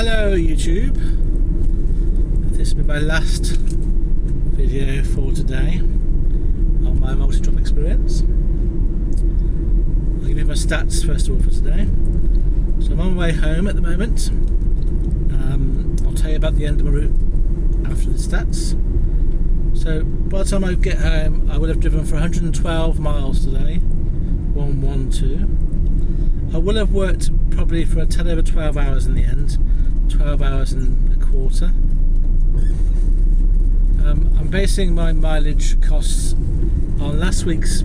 Hello YouTube, this will be my last video for today on my multi-drop experience. I'll give you my stats first of all for today. So I'm on my way home at the moment. I'll tell you about the end of my route after the stats. So by the time I get home I will have driven for 112 miles today, 112. I will have worked probably for a tad over 12 hours in the end, 12 hours and a quarter. I'm basing my mileage costs on last week's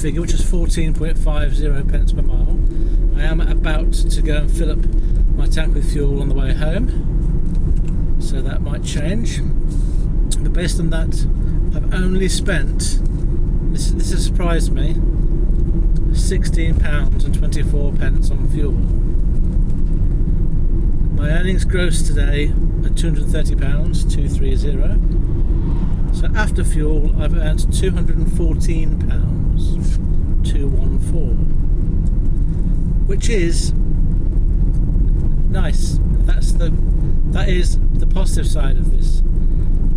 figure, which is 14.50 pence per mile. I am about to go and fill up my tank with fuel on the way home, so that might change. But based on that, I've only spent, this has surprised me, £16.24 on fuel. My earnings gross today are £230, 230. So after fuel I've earned £214, 214, which is nice. That is the positive side of this.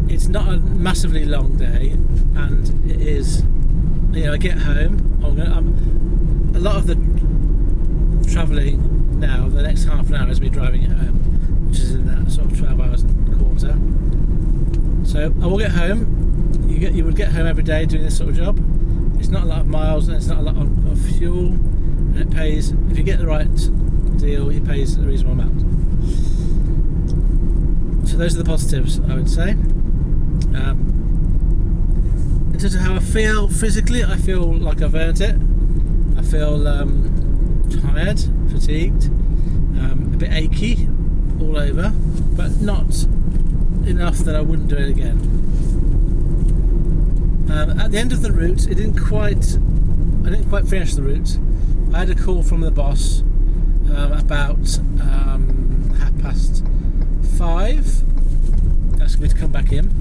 It's not a massively long day, and it is, I get home, a lot of the travelling now, the next half an hour is me driving it home, which is in that sort of 12 hours and a quarter. So I will get home. You would get home every day doing this sort of job. It's not a lot of miles and it's not a lot of fuel, and it pays, if you get the right deal, it pays a reasonable amount. So those are the positives, I would say. In terms of how I feel physically, I feel like I've earned it. I feel tired, fatigued, a bit achy all over, but not enough that I wouldn't do it again. At the end of the route, I didn't quite finish the route. I had a call from the boss about 5:30, asking me to come back in,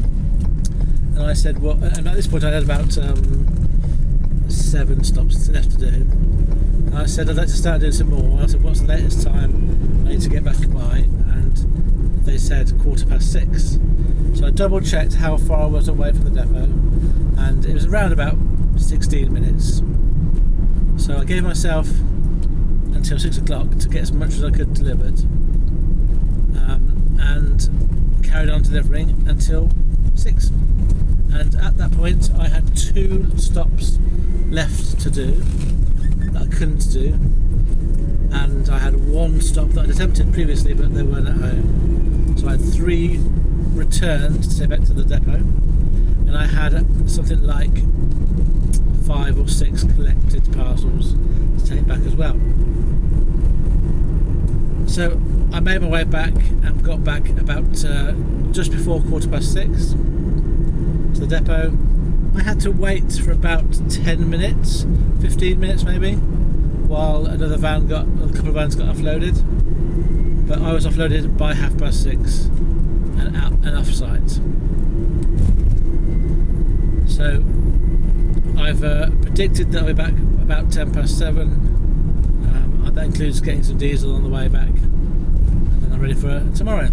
and I said, well, and at this point I had about 7 stops left to do. And I said I'd like to start doing some more. I said, what's the latest time I need to get back by? And they said 6:15. So I double checked how far I was away from the depot, and it was around about 16 minutes. So I gave myself until 6 o'clock to get as much as I could delivered, and carried on delivering until 6. And at that point I had 2 stops left to do that I couldn't do, and I had 1 stop that I'd attempted previously but they weren't at home. So I had 3 returned to take back to the depot, and I had something like 5 or 6 collected parcels to take back as well. So I made my way back and got back about just before 6:15 to the depot. I had to wait for about 10 minutes, 15 minutes maybe, while a couple of vans got offloaded. But I was offloaded by 6:30 and off site. So I've predicted that I'll be back about 7:10. That includes getting some diesel on the way back, and then I'm ready for tomorrow.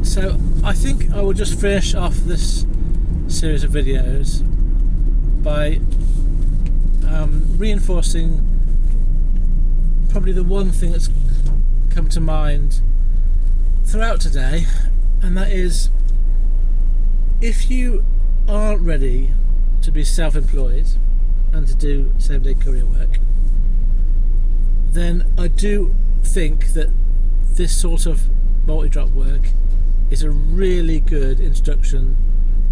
So I think I will just finish off this series of videos by reinforcing probably the one thing that's come to mind throughout today, and that is, if you aren't ready to be self-employed and to do same-day courier work, then I do think that this sort of multi-drop work is a really good introduction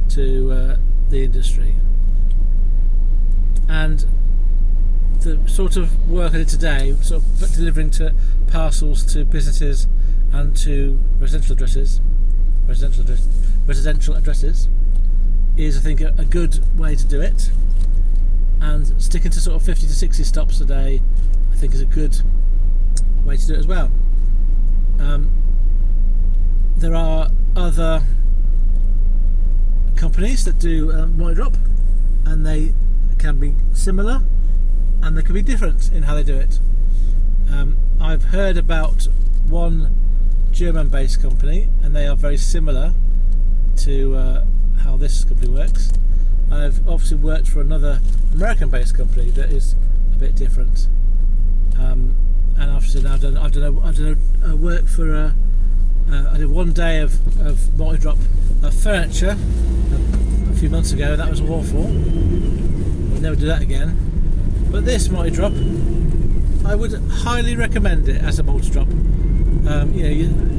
to the industry. And the sort of work I did today, sort of delivering to parcels to businesses and to residential addresses, is, I think, a good way to do it. And sticking to sort of 50 to 60 stops a day, I think, is a good way to do it as well. There are other companies that do multi-drop, and they can be similar and they can be different in how they do it. I've heard about one German-based company, and they are very similar to how this company works. I've obviously worked for another American-based company that is a bit different, and obviously now I've done work for I did 1 day of multi-drop furniture a few months ago. That was awful. I'll never do that again. But this multi-drop, I would highly recommend it as a multi-drop.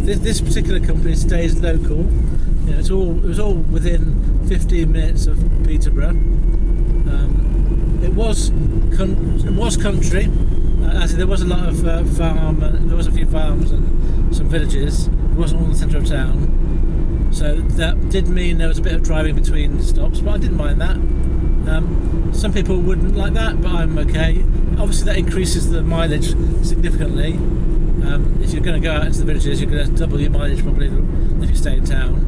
This particular company stays local. It was all within 15 minutes of Peterborough. It was country, as there was a lot of farm. There was a few farms and some villages. It wasn't all in the centre of town, so that did mean there was a bit of driving between stops. But I didn't mind that. Some people wouldn't like that, but I'm okay. Obviously, that increases the mileage significantly. If you're going to go out into the villages, you're going to double your mileage probably if you stay in town.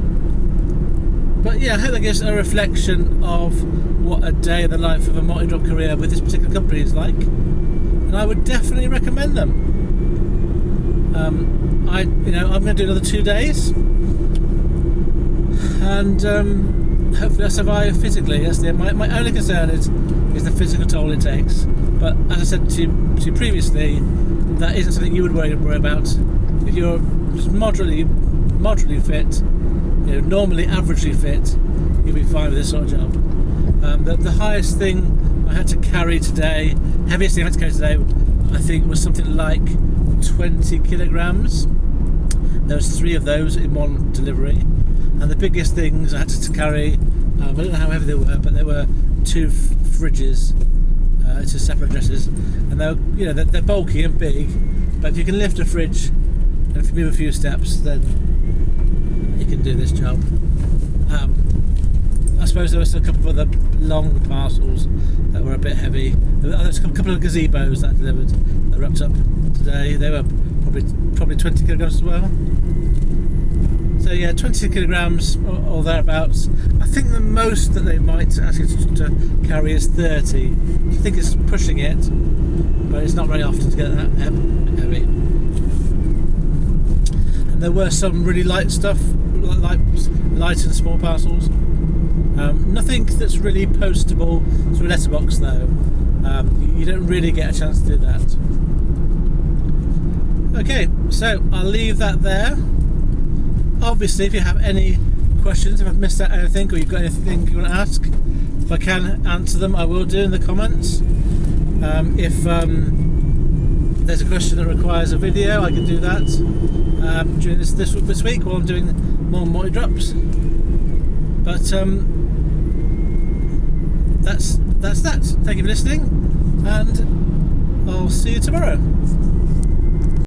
But yeah, I hope that gives a reflection of what a day in the life of a multi-drop career with this particular company is like, and I would definitely recommend them. I'm going to do another 2 days, and hopefully I survive physically. That's my only concern is the physical toll it takes. But as I said to you previously, that isn't something you would worry about. If you're just moderately fit, normally averagely fit, you'll be fine with this sort of job. The highest thing I had to carry today, heaviest thing I had to carry today, I think was something like 20 kilograms. There was 3 of those in one delivery, and the biggest things I had to carry, I don't know how heavy they were, but there were 2 fridges to separate addresses, and they're bulky and big, but if you can lift a fridge and if you move a few steps, then you can do this job. I suppose there was a couple of other long parcels that were a bit heavy. There was a couple of gazebos that I delivered that wrapped up today. They were probably 20 kilograms as well. So yeah, 20 kilograms or thereabouts. I think the most that they might actually to carry is 30. I think it's pushing it, but it's not very often to get that heavy. And there were some really light stuff, like light and small parcels. Nothing that's really postable through a letterbox though. You don't really get a chance to do that. Okay, so I'll leave that there. Obviously, if you have any questions, if I've missed out anything or you've got anything you want to ask, if I can answer them, I will do in the comments. If there's a question that requires a video, I can do that during this week while I'm doing more multi-drops. But that's that. Thank you for listening, and I'll see you tomorrow.